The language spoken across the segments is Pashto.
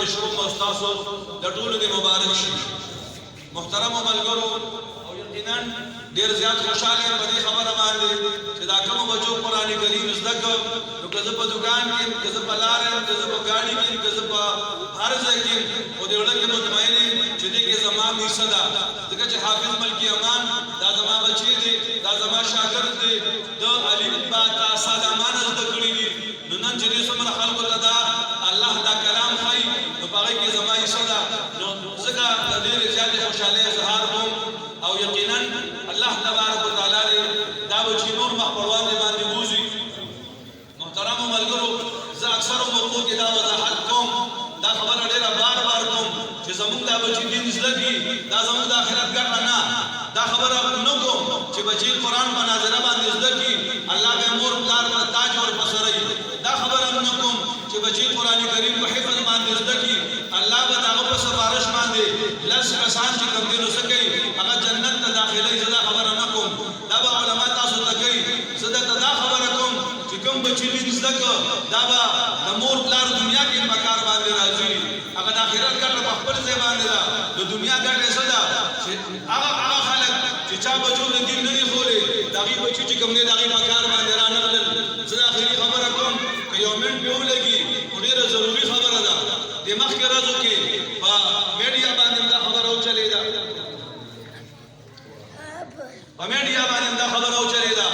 مشروع مستاسو د ټولو دې مبارک شي. محترم ملګرو او یقینا ډیر زیات خوشاله یم په دې خبره باندې چې دا کوم بچو قرآن کریم زده کړ نو که زه په دکان کې که زه په لار یم که زه په ګاډي کې که زه په هر ځای کې خو دې زړه کې مطمئن یم چې دې کې زما حصه ده ځکه چې حافظ ملکی امان دا زما بچی دی دا زما شاګرد دی د الف با تا سا د امان زده کړي دي نو نن چې دې څومره خلکو ته دا الله دا کلام ښایي نو په هغې کې زما حصه ده نو ځکه د ډېرې زیاتې خوشحالۍ اظهار کوم او یقینا الله تبارک وتعالی دې دا بچي نور مخ پر وړاندې باندې بوځي. محترمو ملګرو زه اکثرو موقعو کې دا وضاحت کوم دا خبره ډېره بار بار کوم چې زموږ دا بچي دین زده کړي دا زموږ د آخرت ګټه نه دا خبره نه کوم چې بچي قرآن په ناظره باندې زده کړي الله به مور پلار ته تاج ورپسروي دا خبره هم نه کوم چې بچي قرآن کریم په حفظ باندې زده کړي الله به د هغه په سفارش باندې لس کسان چې کوم دین وسه کوي هغه جنت ته داخلي زه دا خبره نه کوم دا به علما تاسو ته کوي زه درته دا خبره کوم چې کوم بچي دین زده کړه دا به د مور پلار دنیا کې په کار باندې راځي هغه د آخرت ګټه په خپل ځای باندې ده د دنیا ګټه څه ده چې هغه خلک چې چا بچو د دین نه دي ښولې د هغې بچي چې کوم دی د هغې په کار باندې رانغلل زه د آخري خبره کوم که یو منټ پرې ولګي خو ډېره ضروري خبره ده د مخکې ورځو کې په میډیا باندې دا خبره وچلېده په میډیا باندې دا خبره وچلېده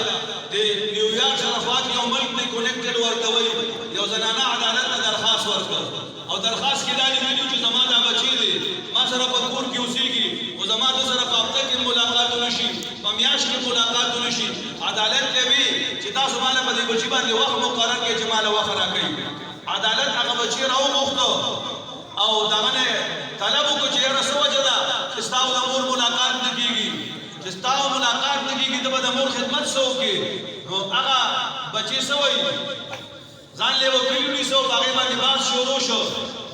د نیویارک سره خوا کې یو ملک دی کونیکټډ ورته وایي یو زنانه عدالت ته درخواست ورکړ او درخواست کې دا لیکلي چې زما دا بچی دی ما سره په کور کې اوسېږي خو زما د سره په هفته کې ملاقات ونه شي په میاشت کې ملاقات ونه شي عدالت ته وي چې تاسو ماله په دې بچي باندې وخت مقرر کړئ چې ماله وخت راکوي عدالت هغه بچی راوغوښته او دغه نه طلب وکړو چې یاره څه وجه ده چې ستا او د مور ملاقات نه کېږي چې ستا او ملاقات نه کېږي ته به د مور خدمت څه وکړې نو هغه بچی څه وایي ځان لیوه کلي ونیسه په هغې باندې بحث شروع شو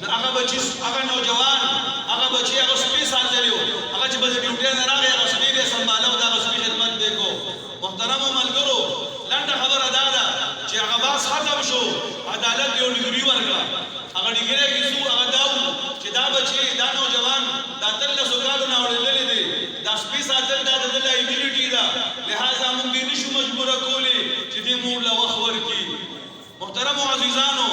نو هغه بچي هغه نوجوان هغه بچي هغه سپي ساتلی و هغه چې به د ډیوټۍ نه راغی هغه سپي به یې سنباله او د هغه سپي خدمت به یې کو. محترمو ملګرو لنډه خبره دا ده چې هغه بحث ختم شو عدالت یو ډګري ورکړه هغه ډګری کې څو هغه دا و چې دا بچي دا نوجوان دا اتلسو کالو نه اورېدلی دی دا سپي ساتل دا د ده لایبیلیټي ده لهذا موږ دې نشو مجبوره کولی چې دې مور له وخت ورکړي. محترمو عزیزانو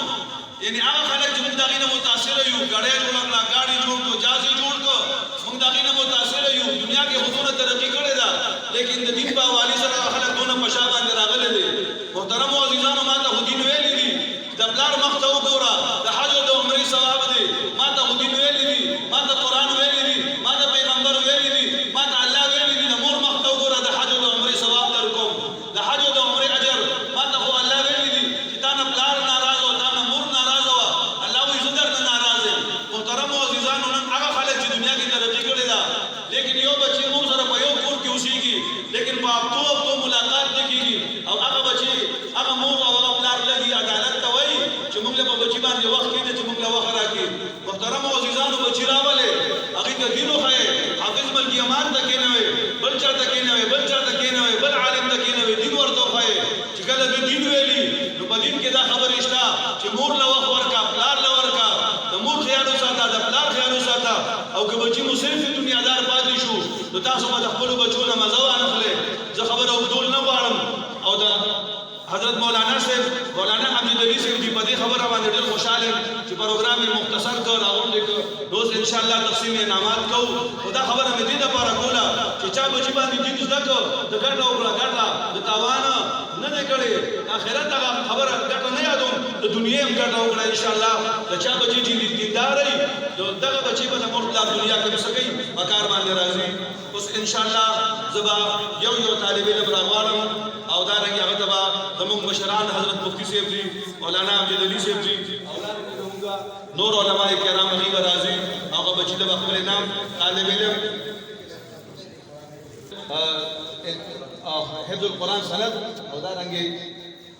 یعنی هغه خلک چې موږ د هغې نه متاثره یو ګړی جوړه کړه ګاډي جوړ کړو جهاز یې جوړ کړه موږ د هغې نه متاثره یو دنیا کې خو دونه ترقي کړې ده لیکن د دین په حوالې سره هغه خلک دونه په شا باندې راغلی دی. محترمو عزیزانو ما ته خو دین ویلي دي د پلار مخ ته وګوره د حج او د عمرې ثواب دی ما ته خو دین ویلي دي ما ته قرآن ویلي دي ما ته پیغمبر ویلي دي ما ته الله ویلي دي د مور مخ ته وګوره د حج او د عمرې ثواب در کوم د حج او د عمرې اجر ما ته خو الله ویلي دي چې تا نه پلار ناراض او تا نه مور ناراضه وه الله وایي زه درنه ناراض یم. محترمو عزیزانو نن هغه خلک چې دنیا کې ترقي کړې ده لیکن یو بچی مور سره په یو کور کې اوسېږي لیکن په هفتو ملاقات نه کېږي او هغه بچی هغه مور او هغه پلار لګي عدالت ته وایي چې موږ له په بچي باندې وخت کېږي چې موږ له وخت راکړي. محترمو عزیزانو بچي راولې هغې ته دین وښیې حافظ ملکي امان ته کېنوئ بل چا ته کېنوئ بل چا ته کېنوئ بل عالم ته کېنوئ دین ورته وښیې چې کله دې دین ویلي نو په دین کې دا خبرې شته چې مور له وخت ورکړه پلار له ورکړه د مور خیال وساته د پلار خیال وساته او که بچي مو صرف دنیادار پاتې شو نو تاسو به د خپلو بچو نه مزه وانخلئ. زه خبره اوږدول نه غواړم او د حضرت مولانا صاحب مولانا حمید صاحب جی په دې خبره باندې ډېر خوشحال یم چې پروګرام یې مختصر کړ راغونډې کړ نو اوس انشاءالله تقسیم انعامات کوو خو دا خبره مې دې دپاره کوله چې چا بچي باندې دین زده کړ د ګټه وکړه ګټه د تاوان نه دی کړې آخرت هغه خبره ګټه نه یادوم د دنیا هم ګټه وکړه انشاءالله د چا بچي چې دیندار وي دغه بچي به د مور پلار دنیا کې څه کوي په کار باندې راځي. اوس انشاءالله زه به یو طالب علم راغواړم او دارنګې هغه ته به زموږ مشران حضرت مفتی صاحب جي مولانا امجد علي صاحب جي او دارنګې زموږ نور علماء کرام هغې به راځي هغه بچي ته به خپل انعام طالب علم حفظ القرآن سند او دارنګې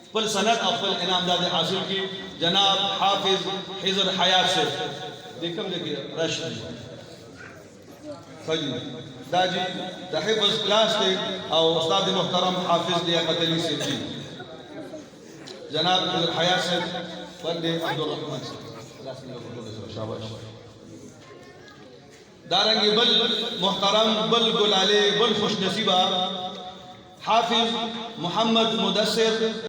خپل سند او خپل انعام دا حاصل کی جناب حافظ حضر حیات سے دیکھم دیکھیے رشد فجر دا جی دا حفظ کلاس تے او استاد محترم حافظ لیاقت علی سے جی جناب حضر حیات سے بندے عبدالرحمن سے शाबाश दारंगी बल मोहतरम बल गुलाले बल खुश नसीबा हाफिज मोहम्मद मुदस्सिर